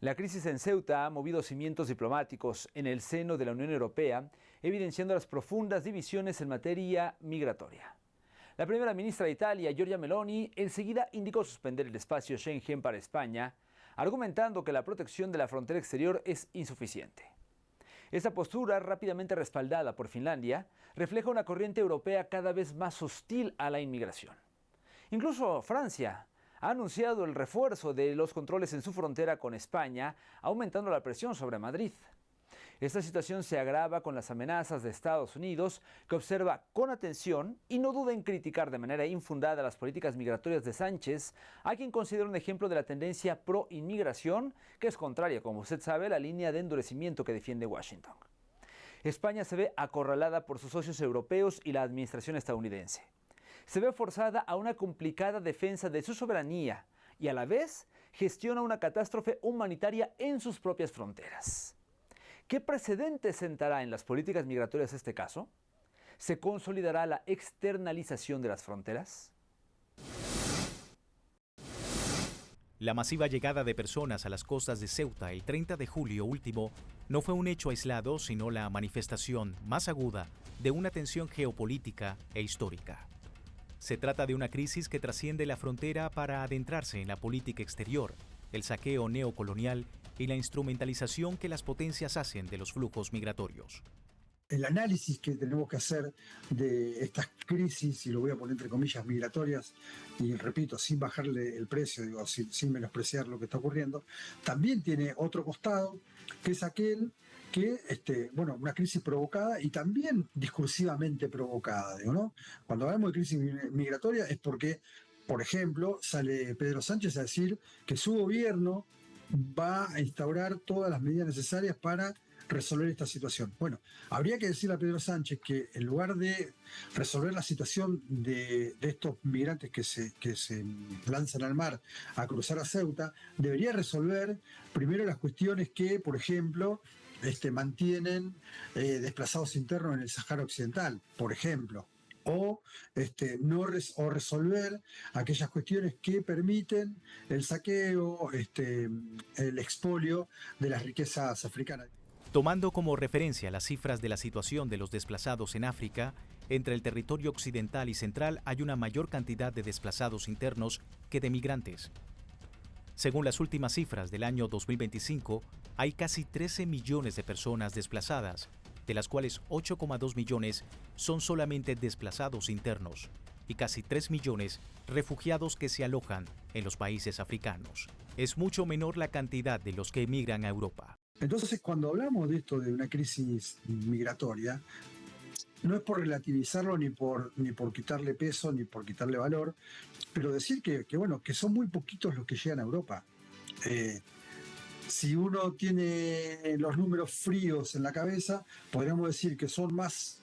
La crisis en Ceuta ha movido cimientos diplomáticos en el seno de la Unión Europea, evidenciando las profundas divisiones en materia migratoria. La primera ministra de Italia, Giorgia Meloni, enseguida indicó suspender el espacio Schengen para España, argumentando que la protección de la frontera exterior es insuficiente. Esta postura, rápidamente respaldada por Finlandia, refleja una corriente europea cada vez más hostil a la inmigración. Incluso Francia ha anunciado el refuerzo de los controles en su frontera con España, aumentando la presión sobre Madrid. Esta situación se agrava con las amenazas de Estados Unidos, que observa con atención y no duda en criticar de manera infundada las políticas migratorias de Sánchez, a quien considera un ejemplo de la tendencia pro-inmigración, que es contraria, como usted sabe, a la línea de endurecimiento que defiende Washington. España se ve acorralada por sus socios europeos y la administración estadounidense. Se ve forzada a una complicada defensa de su soberanía y a la vez gestiona una catástrofe humanitaria en sus propias fronteras. ¿Qué precedente sentará en las políticas migratorias este caso? ¿Se consolidará la externalización de las fronteras? La masiva llegada de personas a las costas de Ceuta el 30 de julio último no fue un hecho aislado, sino la manifestación más aguda de una tensión geopolítica e histórica. Se trata de una crisis que trasciende la frontera para adentrarse en la política exterior, el saqueo neocolonial y la instrumentalización que las potencias hacen de los flujos migratorios. El análisis que tenemos que hacer de estas crisis, y lo voy a poner entre comillas, migratorias, y repito, sin bajarle el precio, digo, sin menospreciar lo que está ocurriendo, también tiene otro costado, que es aquel que, una crisis provocada y también discursivamente provocada, digo, ¿no? Cuando hablamos de crisis migratoria es porque, por ejemplo, sale Pedro Sánchez a decir que su gobierno va a instaurar todas las medidas necesarias para resolver esta situación. Bueno, habría que decirle a Pedro Sánchez que en lugar de resolver la situación de estos migrantes que se lanzan al mar a cruzar a Ceuta, debería resolver primero las cuestiones que, por ejemplo, mantienen desplazados internos en el Sáhara Occidental, por ejemplo. O resolver aquellas cuestiones que permiten el saqueo, el expolio de las riquezas africanas. Tomando como referencia las cifras de la situación de los desplazados en África, entre el territorio occidental y central hay una mayor cantidad de desplazados internos que de migrantes. Según las últimas cifras del año 2025, hay casi 13 millones de personas desplazadas, de las cuales 8,2 millones son solamente desplazados internos y casi 3 millones refugiados que se alojan en los países africanos. Es mucho menor la cantidad de los que emigran a Europa. Entonces, cuando hablamos de esto, de una crisis migratoria, no es por relativizarlo ni por quitarle peso ni por quitarle valor, pero decir que son muy poquitos los que llegan a Europa. Si uno tiene los números fríos en la cabeza, podríamos decir que son más,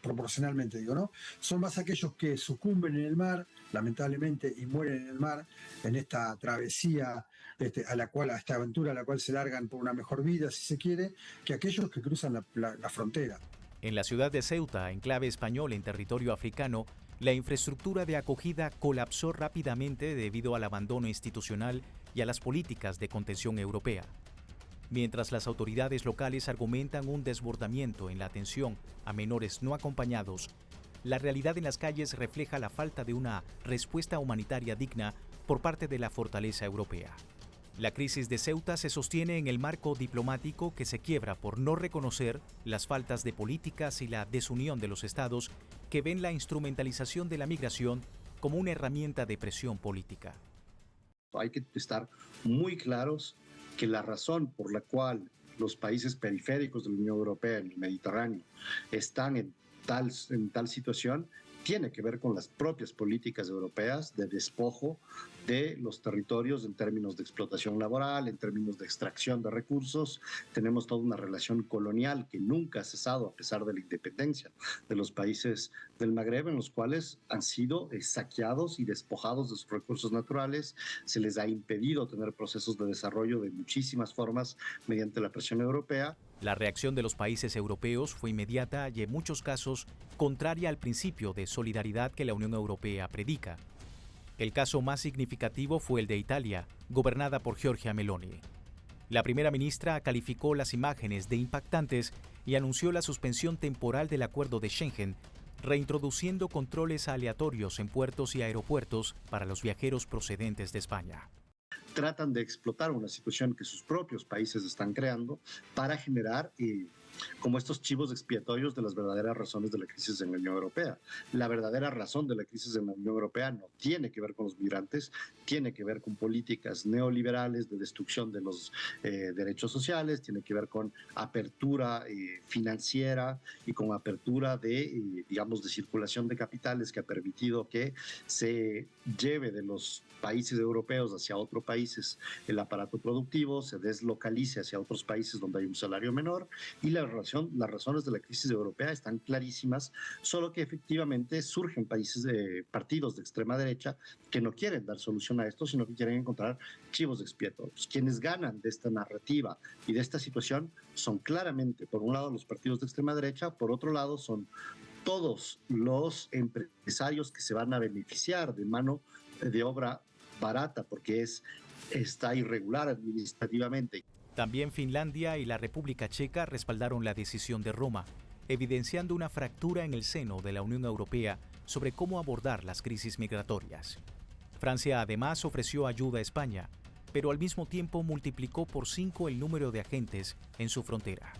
proporcionalmente digo, ¿no? Son más aquellos que sucumben en el mar, lamentablemente, y mueren en el mar, en esta travesía, a esta aventura a la cual se largan por una mejor vida, si se quiere, que aquellos que cruzan la frontera. En la ciudad de Ceuta, enclave español en territorio africano, la infraestructura de acogida colapsó rápidamente debido al abandono institucional y a las políticas de contención europea. Mientras las autoridades locales argumentan un desbordamiento en la atención a menores no acompañados, la realidad en las calles refleja la falta de una respuesta humanitaria digna por parte de la fortaleza europea. La crisis de Ceuta se sostiene en el marco diplomático que se quiebra por no reconocer las faltas de políticas y la desunión de los estados que ven la instrumentalización de la migración como una herramienta de presión política. Hay que estar muy claros que la razón por la cual los países periféricos de la Unión Europea en el Mediterráneo están en tal situación tiene que ver con las propias políticas europeas de despojo de los territorios en términos de explotación laboral, en términos de extracción de recursos. Tenemos toda una relación colonial que nunca ha cesado a pesar de la independencia de los países del Magreb, en los cuales han sido saqueados y despojados de sus recursos naturales. Se les ha impedido tener procesos de desarrollo de muchísimas formas mediante la presión europea. La reacción de los países europeos fue inmediata y en muchos casos contraria al principio de solidaridad que la Unión Europea predica. El caso más significativo fue el de Italia, gobernada por Giorgia Meloni. La primera ministra calificó las imágenes de impactantes y anunció la suspensión temporal del acuerdo de Schengen, reintroduciendo controles aleatorios en puertos y aeropuertos para los viajeros procedentes de España. Tratan de explotar una situación que sus propios países están creando para generar como estos chivos expiatorios de las verdaderas razones de la crisis en la Unión Europea. La verdadera razón de la crisis en la Unión Europea no tiene que ver con los migrantes, tiene que ver con políticas neoliberales de destrucción de los derechos sociales, tiene que ver con apertura financiera y con apertura de, digamos, de circulación de capitales que ha permitido que se lleve de los países europeos hacia otros países el aparato productivo, se deslocalice hacia otros países donde hay un salario menor, y las razones de la crisis europea están clarísimas, solo que efectivamente surgen partidos de extrema derecha que no quieren dar solución a esto, sino que quieren encontrar chivos expiatorios. Quienes ganan de esta narrativa y de esta situación son claramente, por un lado, los partidos de extrema derecha, por otro lado, son todos los empresarios que se van a beneficiar de mano de obra barata porque está irregular administrativamente. También Finlandia y la República Checa respaldaron la decisión de Roma, evidenciando una fractura en el seno de la Unión Europea sobre cómo abordar las crisis migratorias. Francia además ofreció ayuda a España, pero al mismo tiempo multiplicó por 5 el número de agentes en su frontera.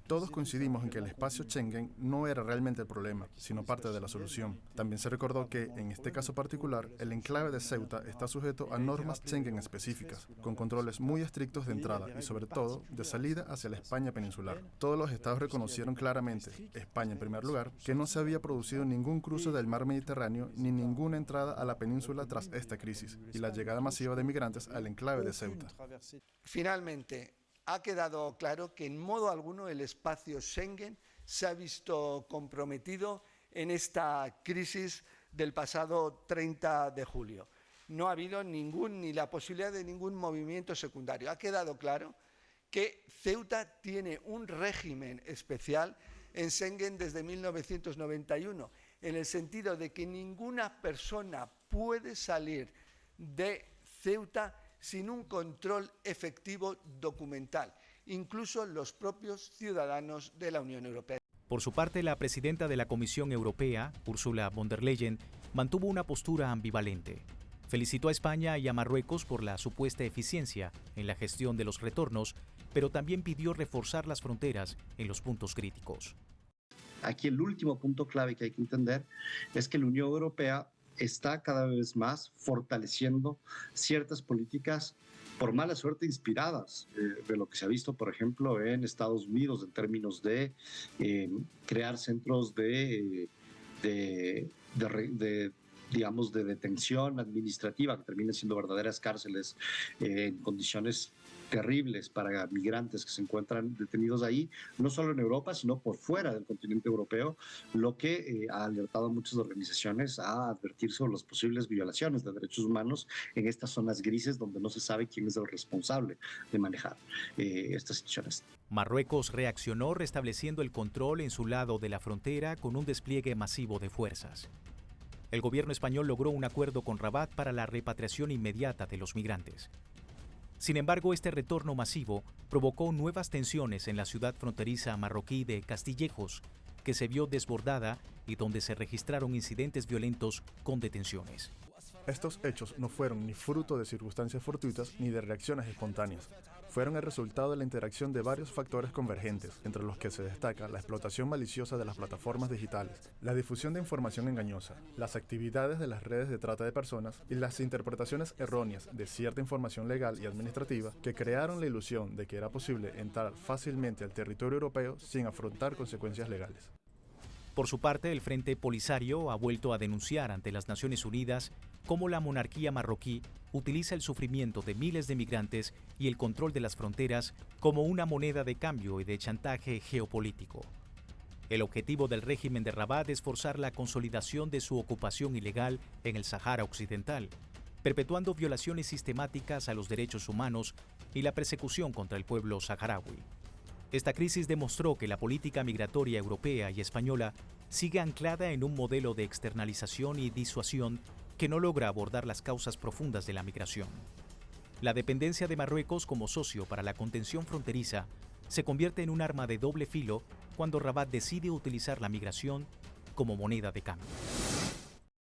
Todos coincidimos en que el espacio Schengen no era realmente el problema, sino parte de la solución. También se recordó que, en este caso particular, el enclave de Ceuta está sujeto a normas Schengen específicas, con controles muy estrictos de entrada y, sobre todo, de salida hacia la España peninsular. Todos los estados reconocieron claramente, España en primer lugar, que no se había producido ningún cruce del mar Mediterráneo ni ninguna entrada a la península tras esta crisis y la llegada masiva de migrantes al enclave de Ceuta. Finalmente, ha quedado claro que en modo alguno el espacio Schengen se ha visto comprometido en esta crisis del pasado 30 de julio. No ha habido ni la posibilidad de ningún movimiento secundario. Ha quedado claro que Ceuta tiene un régimen especial en Schengen desde 1991, en el sentido de que ninguna persona puede salir de Ceuta sin un control efectivo documental, incluso los propios ciudadanos de la Unión Europea. Por su parte, la presidenta de la Comisión Europea, Ursula von der Leyen, mantuvo una postura ambivalente. Felicitó a España y a Marruecos por la supuesta eficiencia en la gestión de los retornos, pero también pidió reforzar las fronteras en los puntos críticos. Aquí el último punto clave que hay que entender es que la Unión Europea está cada vez más fortaleciendo ciertas políticas por mala suerte inspiradas de lo que se ha visto, por ejemplo, en Estados Unidos en términos de crear centros de detención administrativa que terminen siendo verdaderas cárceles en condiciones terribles para migrantes que se encuentran detenidos ahí, no solo en Europa, sino por fuera del continente europeo, lo que ha alertado a muchas organizaciones a advertir sobre las posibles violaciones de derechos humanos en estas zonas grises donde no se sabe quién es el responsable de manejar estas situaciones. Marruecos reaccionó restableciendo el control en su lado de la frontera con un despliegue masivo de fuerzas. El gobierno español logró un acuerdo con Rabat para la repatriación inmediata de los migrantes. Sin embargo, este retorno masivo provocó nuevas tensiones en la ciudad fronteriza marroquí de Castillejos, que se vio desbordada y donde se registraron incidentes violentos con detenciones. Estos hechos no fueron ni fruto de circunstancias fortuitas ni de reacciones espontáneas. Fueron el resultado de la interacción de varios factores convergentes, entre los que se destaca la explotación maliciosa de las plataformas digitales, la difusión de información engañosa, las actividades de las redes de trata de personas y las interpretaciones erróneas de cierta información legal y administrativa que crearon la ilusión de que era posible entrar fácilmente al territorio europeo sin afrontar consecuencias legales. Por su parte, el Frente Polisario ha vuelto a denunciar ante las Naciones Unidas cómo la monarquía marroquí utiliza el sufrimiento de miles de migrantes y el control de las fronteras como una moneda de cambio y de chantaje geopolítico. El objetivo del régimen de Rabat es forzar la consolidación de su ocupación ilegal en el Sahara Occidental, perpetuando violaciones sistemáticas a los derechos humanos y la persecución contra el pueblo saharaui. Esta crisis demostró que la política migratoria europea y española sigue anclada en un modelo de externalización y disuasión que no logra abordar las causas profundas de la migración. La dependencia de Marruecos como socio para la contención fronteriza se convierte en un arma de doble filo cuando Rabat decide utilizar la migración como moneda de cambio.